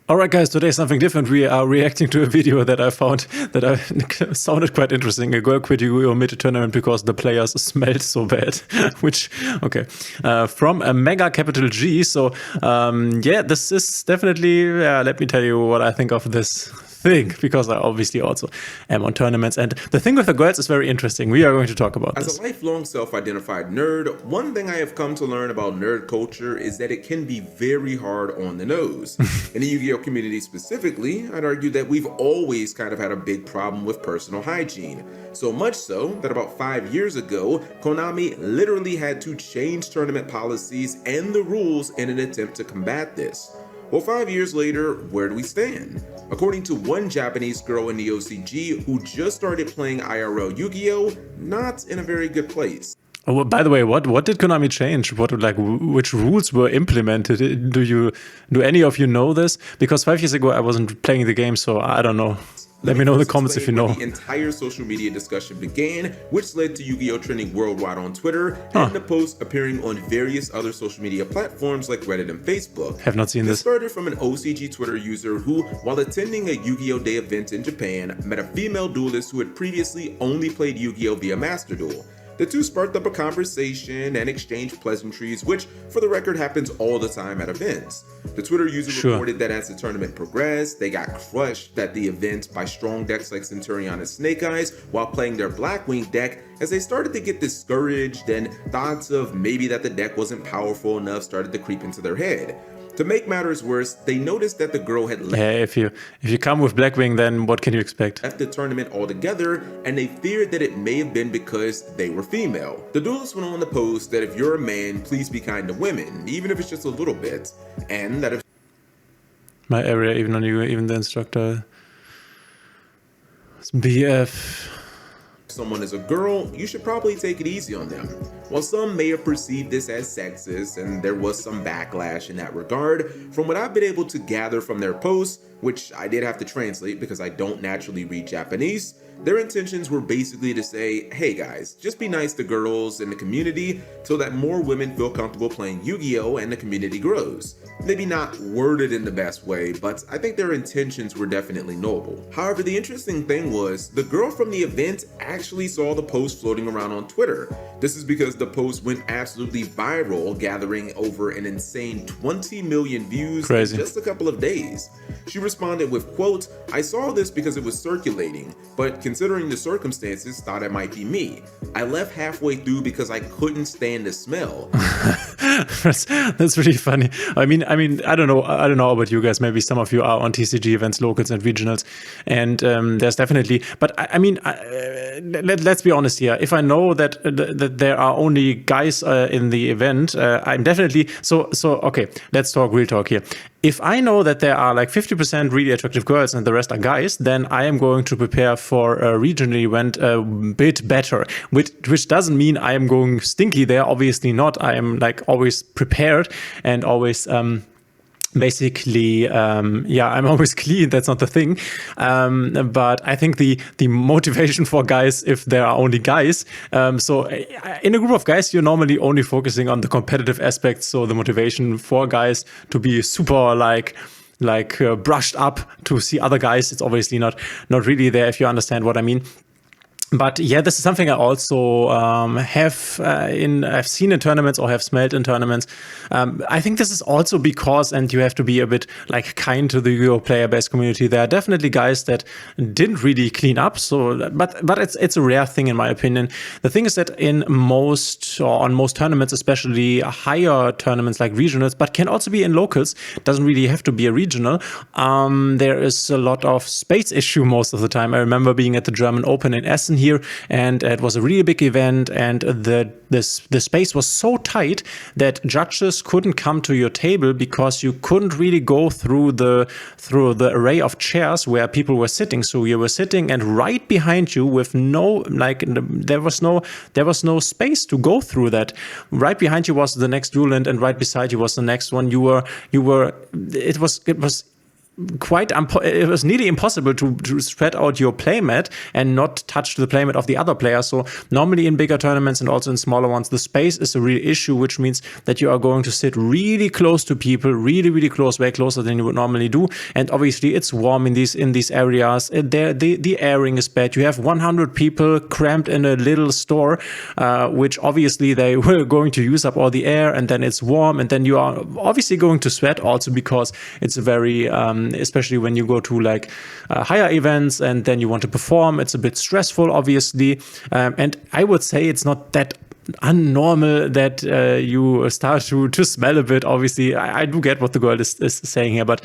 All right, guys, today something different. We are reacting to a video that I found that sounded quite interesting. A girl quit Yu-Gi-Oh! Mid tournament because the players smelled so bad. Which, okay, from a mega capital G. So, yeah, this is definitely, let me tell you what I think of this thing, because I obviously also am on tournaments. And the thing with the girls is very interesting. We are going to talk about this. As a lifelong self-identified nerd, one thing I have come to learn about nerd culture is that it can be very hard on the nose. In the Yu-Gi-Oh! Community specifically, I'd argue that we've always kind of had a big problem with personal hygiene. So much so that about 5 years ago, Konami literally had to change tournament policies and the rules in an attempt to combat this. Well, 5 years later, where do we stand? According to one Japanese girl in the OCG who just started playing IRL Yu-Gi-Oh!, not in a very good place. Oh, by the way, what did Konami change? Which rules were implemented? Do any of you know this? Because 5 years ago I wasn't playing the game, so I don't know. Let me know in the comments if you know. The entire social media discussion began, which led to Yu-Gi-Oh! Trending worldwide on Twitter, and the posts appearing on various other social media platforms like Reddit and Facebook. Have not seen this. It started from an OCG Twitter user who, while attending a Yu-Gi-Oh! Day event in Japan, met a female duelist who had previously only played Yu-Gi-Oh! Via Master Duel. The two sparked up a conversation and exchanged pleasantries, which, for the record, happens all the time at events. The Twitter user reported that as the tournament progressed, they got crushed at the event by strong decks like Centurion and Snake Eyes while playing their Blackwing deck, as they started to get discouraged and thoughts of maybe that the deck wasn't powerful enough started to creep into their head. To make matters worse, they noticed that the girl had left. Yeah, if you come with Blackwing, then what can you expect? Left the tournament altogether, and they feared that it may have been because they were female. The duelist went on to post that if you're a man, please be kind to women, even if it's just a little bit, and that if my area, even on you, even the instructor. It's BF. someone is a girl, you should probably take it easy on them. While some may have perceived this as sexist, and there was some backlash in that regard, from what I've been able to gather from their posts, which I did have to translate because I don't naturally read Japanese, their intentions were basically to say, hey guys, just be nice to girls in the community so that more women feel comfortable playing Yu-Gi-Oh! And the community grows. Maybe not worded in the best way, but I think their intentions were definitely noble. However, the interesting thing was, the girl from the event actually saw the post floating around on Twitter. This is because the post went absolutely viral, gathering over an insane 20 million views in just a couple of days. She responded with, quote, I saw this because it was circulating, but considering the circumstances, thought it might be me. I left halfway through because I couldn't stand the smell. That's really funny. I mean, I don't know about you guys. Maybe some of you are on TCG events, locals and regionals, and there's definitely. But let's be honest here. If I know that there are only guys in the event, I'm definitely so. Okay, let's talk real talk here. If I know that there are like 50% really attractive girls and the rest are guys, then I am going to prepare for a regional event a bit better, which doesn't mean I am going stinky there. Obviously not. I am like always prepared and always basically, I'm always clean. That's not the thing. But I think the motivation for guys, if there are only guys, so in a group of guys, you're normally only focusing on the competitive aspects. So the motivation for guys to be super brushed up to see other guys, it's obviously not really there, if you understand what I mean. But yeah, this is something I also I've seen in tournaments or have smelled in tournaments. I think this is also because, and you have to be a bit like kind to the Yu-Gi-Oh! Player base community. There are definitely guys that didn't really clean up. So, but it's a rare thing in my opinion. The thing is that on most tournaments, especially higher tournaments like regionals, but can also be in locals, doesn't really have to be a regional. There is a lot of space issue most of the time. I remember being at the German Open in Essen here, and it was a really big event, and the space was so tight that judges couldn't come to your table because you couldn't really go through the array of chairs where people were sitting. So you were sitting, and right behind you with there was no space to go through that. Right behind you was the next duelant, and right beside you was the next one. It was it was nearly impossible to spread out your playmat and not touch the playmat of the other player. So normally in bigger tournaments and also in smaller ones, the space is a real issue, which means that you are going to sit really close to people, really, really close, way closer than you would normally do. And obviously it's warm in these areas. The airing is bad. You have 100 people cramped in a little store, which obviously they were going to use up all the air, and then it's warm, and then you are obviously going to sweat also because it's a very especially when you go to like higher events and then you want to perform, it's a bit stressful, obviously. And I would say it's not that unnormal that you start to smell a bit. Obviously, I do get what the girl is saying here, but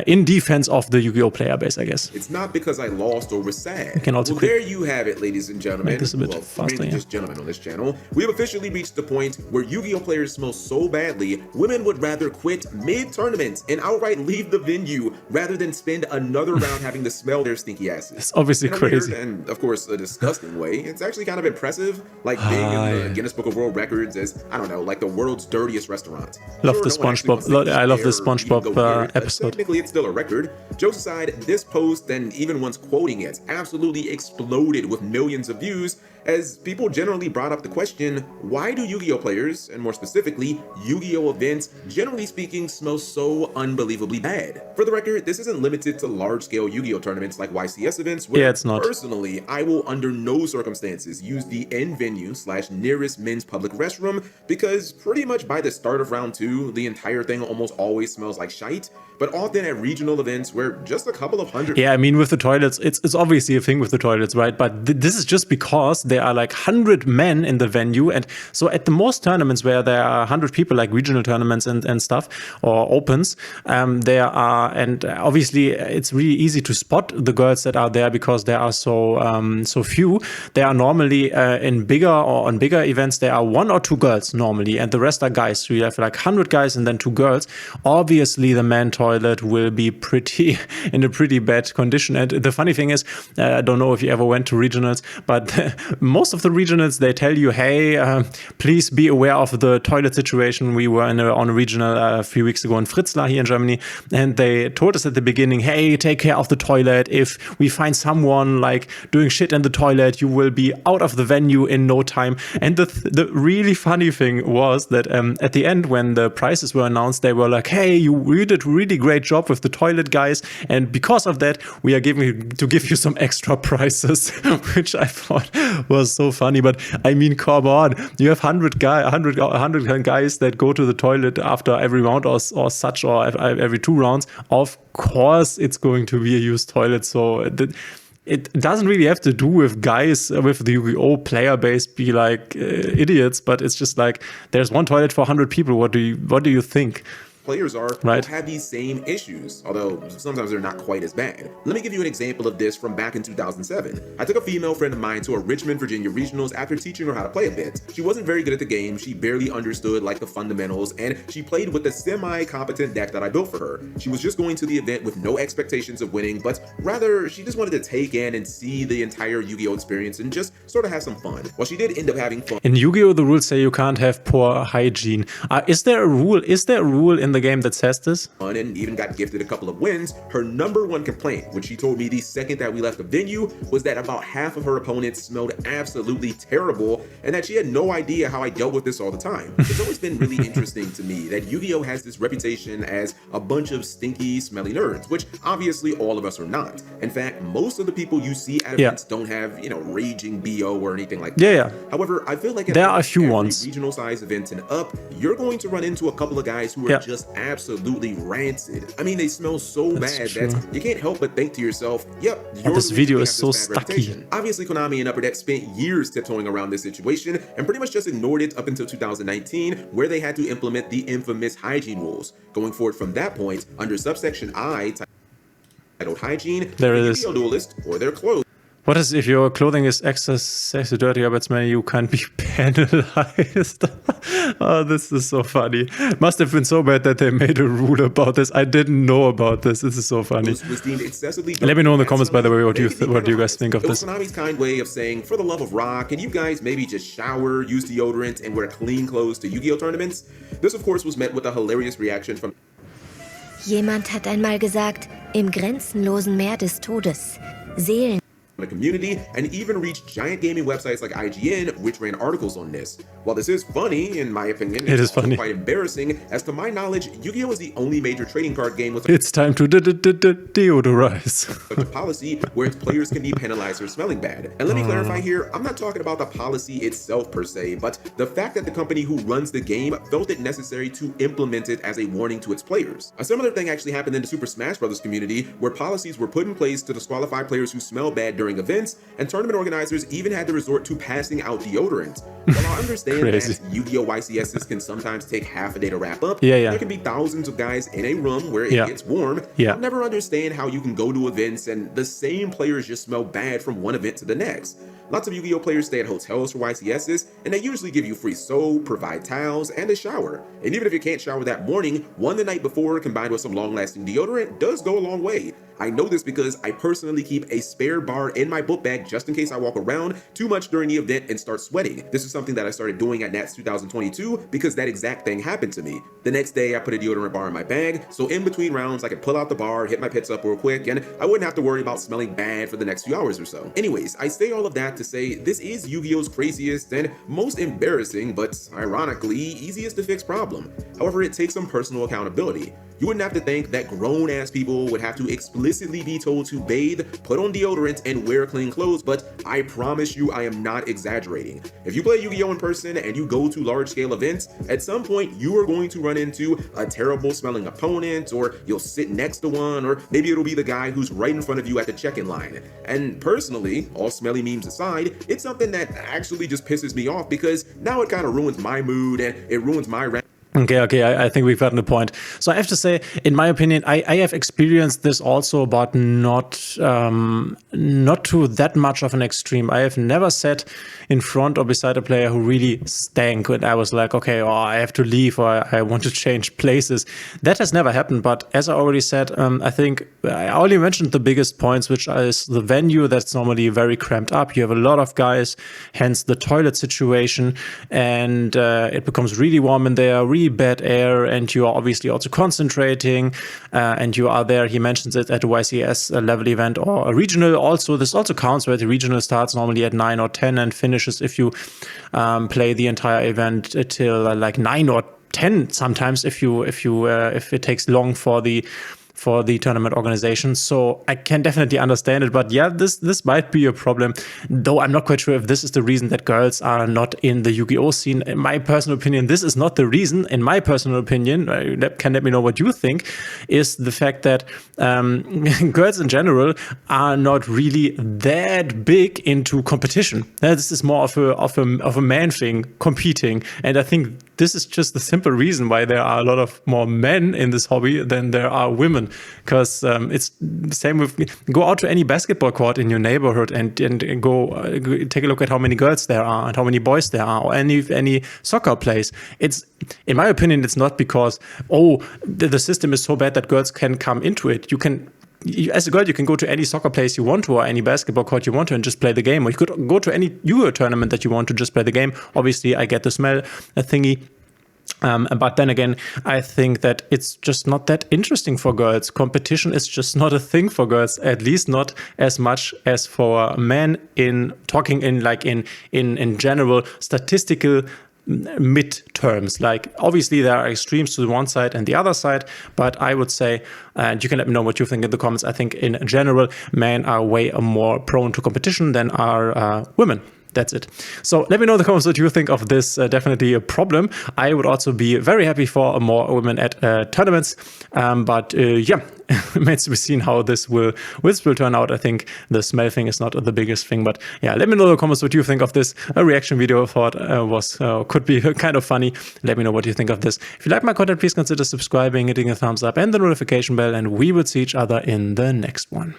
in defense of the Yu-Gi-Oh player base, I guess. It's not because I lost or was sad. You can also there you have it, ladies and gentlemen. Make this a bit faster, just gentlemen on this channel. We have officially reached the point where Yu-Gi-Oh players smell so badly, women would rather quit mid-tournament and outright leave the venue rather than spend another round having to smell their stinky asses. It's obviously crazy. Weird and, of course, a disgusting way. It's actually kind of impressive, like being in the Guinness Book of World Records as, I don't know, like the world's dirtiest restaurant. Love the SpongeBob. I love the SpongeBob episode. Technically, it's still a record. Jokes aside, this post, and even once quoting it, absolutely exploded with millions of views, as people generally brought up the question, why do Yu-Gi-Oh players, and more specifically, Yu-Gi-Oh events, generally speaking, smell so unbelievably bad? For the record, this isn't limited to large-scale Yu-Gi-Oh tournaments like YCS events, where it's not. Personally, I will under no circumstances use the end venue / nearest men's public restroom, because pretty much by the start of round 2, the entire thing almost always smells like shite. But often at regional events where just a couple of hundred... Yeah, I mean, with the toilets, it's obviously a thing with the toilets, right? But this is just because there are like 100 men in the venue. And so at the most tournaments where there are 100 people, like regional tournaments and stuff, or opens, there are, and obviously it's really easy to spot the girls that are there because there are so few. They are normally in bigger or on bigger events, there are 1 or 2 girls normally, and the rest are guys. So you have like 100 guys and then 2 girls. Obviously, the men toilet will be in a pretty bad condition. And the funny thing is, I don't know if you ever went to regionals, but most of the regionals, they tell you, hey, please be aware of the toilet situation. We were on a regional a few weeks ago in Fritzlar here in Germany, and they told us at the beginning, hey, take care of the toilet. If we find someone like doing shit in the toilet, you will be out of the venue in no time. And the really funny thing was that at the end, when the prizes were announced, they were like, hey, you did really great job with the toilet, guys, and because of that we are give you some extra prizes, which I thought was so funny. But I mean, come on, you have 100 guys that go to the toilet after every round or such, or every 2 rounds. Of course it's going to be a used toilet. So it doesn't really have to do with guys with the Yu-Gi-Oh player base be like idiots, but it's just like there's 1 toilet for 100 people. What do you think? Players are right. Have these same issues, although sometimes they're not quite as bad. Let me give you an example of this from back in 2007. I took a female friend of mine to a Richmond, Virginia regionals after teaching her how to play a bit. She wasn't very good at the game, she barely understood like the fundamentals, and she played with the semi-competent deck that I built for her. She was just going to the event with no expectations of winning, but rather she just wanted to take in and see the entire Yu-Gi-Oh experience and just sort of have some fun. Well, she did end up having fun. In Yu-Gi-Oh, the rules say you can't have poor hygiene. Is there a rule in the game that says this? And even got gifted a couple of wins. Her #1 complaint, which she told me the second that we left the venue, was that about half of her opponents smelled absolutely terrible, and that she had no idea how I dealt with this all the time. It's always been really interesting to me that Yu-Gi-Oh has this reputation as a bunch of stinky, smelly nerds, which obviously all of us are not. In fact, most of the people you see at events don't have, raging BO or anything like that. Yeah. However, I feel like there are a few ones. Regional size events and up, you're going to run into a couple of guys who are just absolutely rancid. I mean, they smell so bad that you can't help but think to yourself, yep, this video is so stucky. Obviously, Konami and Upper Deck spent years tiptoeing around this situation and pretty much just ignored it up until 2019, where they had to implement the infamous hygiene rules. Going forward from that point, under subsection I, titled hygiene, there it is. Duelist or their clothes. What is if your clothing is excessively dirty or bad you can't be penalized? Oh, this is so funny. Must have been so bad that they made a rule about this. I didn't know about this. This is so funny. Let me know in the comments, by the way, what you guys think of this. It was Konami's kind way of saying, for the love of rock, can you guys maybe just shower, use deodorant, and wear clean clothes to Yu-Gi-Oh tournaments? This, of course, was met with a hilarious reaction from... Jemand hat einmal gesagt, Im grenzenlosen Meer des Todes. Seelen. The community and even reached giant gaming websites like IGN, which ran articles on this. While this is funny, in my opinion, it's also quite embarrassing, as to my knowledge, Yu-Gi-Oh! Is the only major trading card game with it's time to deodorize. such a policy where its players can be penalized for smelling bad. And let me clarify here, I'm not talking about the policy itself per se, but the fact that the company who runs the game felt it necessary to implement it as a warning to its players. A similar thing actually happened in the Super Smash Bros. Community, where policies were put in place to disqualify players who smell bad during events, and tournament organizers even had to resort to passing out deodorant. While I understand that Yu-Gi-Oh! YCSs can sometimes take half a day to wrap up, there can be thousands of guys in a room where it gets warm. I'll never understand how you can go to events and the same players just smell bad from one event to the next. Lots of Yu-Gi-Oh! Players stay at hotels for YCSs, and they usually give you free soap, provide towels, and a shower. And even if you can't shower that morning, one the night before combined with some long-lasting deodorant does go a long way. I know this because I personally keep a spare bar in my book bag just in case I walk around too much during the event and start sweating. This is something that I started doing at NATS 2022 because that exact thing happened to me. The next day, I put a deodorant bar in my bag, so in between rounds, I could pull out the bar, hit my pits up real quick, and I wouldn't have to worry about smelling bad for the next few hours or so. Anyways, I say all of that to say this is Yu-Gi-Oh!'s craziest and most embarrassing, but ironically, easiest to fix problem. However, it takes some personal accountability. You wouldn't have to think that grown-ass people would have to explicitly be told to bathe, put on deodorant, and wear clean clothes, but I promise you I am not exaggerating. If you play Yu-Gi-Oh! In person and you go to large-scale events, at some point you are going to run into a terrible smelling opponent, or you'll sit next to one, or maybe it'll be the guy who's right in front of you at the check-in line. And personally, all smelly memes aside, it's something that actually just pisses me off because now it kind of ruins my mood and it ruins my Okay, I think we've gotten the point. So I have to say, in my opinion, I have experienced this also, but not to that much of an extreme. I have never sat in front or beside a player who really stank, and I was like, okay, I have to leave, or I want to change places. That has never happened, but as I already said, I think I already mentioned the biggest points, which is the venue that's normally very cramped up. You have a lot of guys, hence the toilet situation, and it becomes really warm in there, really bad air, and you are obviously also concentrating, and you are there. He mentions it at a YCS level event or a regional. Also, this also counts, where the regional starts normally at 9 or 10 and finishes if you play the entire event till like 9 or 10 sometimes if it takes long for the tournament organization. So I can definitely understand it, but yeah, this might be a problem, though I'm not quite sure if this is the reason that girls are not in the Yu-Gi-Oh! Scene. In my personal opinion, this is not the reason. In my personal opinion, can let me know what you think, is the fact that girls in general are not really that big into competition. This is more of a man thing, competing, and I think this is just the simple reason why there are a lot of more men in this hobby than there are women. Because it's the same with, go out to any basketball court in your neighborhood and go take a look at how many girls there are and how many boys there are, or any soccer place. It's, in my opinion, it's not because, the system is so bad that girls can come into it. As a girl, you can go to any soccer place you want to, or any basketball court you want to, and just play the game. Or you could go to any Yu-Gi-Oh! Tournament that you want to just play the game. Obviously, I get the smell thingy. But then again, I think that it's just not that interesting for girls. Competition is just not a thing for girls, at least not as much as for men, in general statistical midterms. Like, obviously there are extremes to the one side and the other side, but I would say, and you can let me know what you think in the comments, I think in general men are way more prone to competition than are women. That's it. So let me know in the comments what you think of this. Definitely a problem. I would also be very happy for more women at tournaments. But yeah, remains to be seen how this will turn out. I think the smell thing is not the biggest thing, but yeah, let me know in the comments what you think of this. A reaction video I thought could be kind of funny. Let me know what you think of this. If you like my content, please consider subscribing, hitting a thumbs up and the notification bell, and we will see each other in the next one.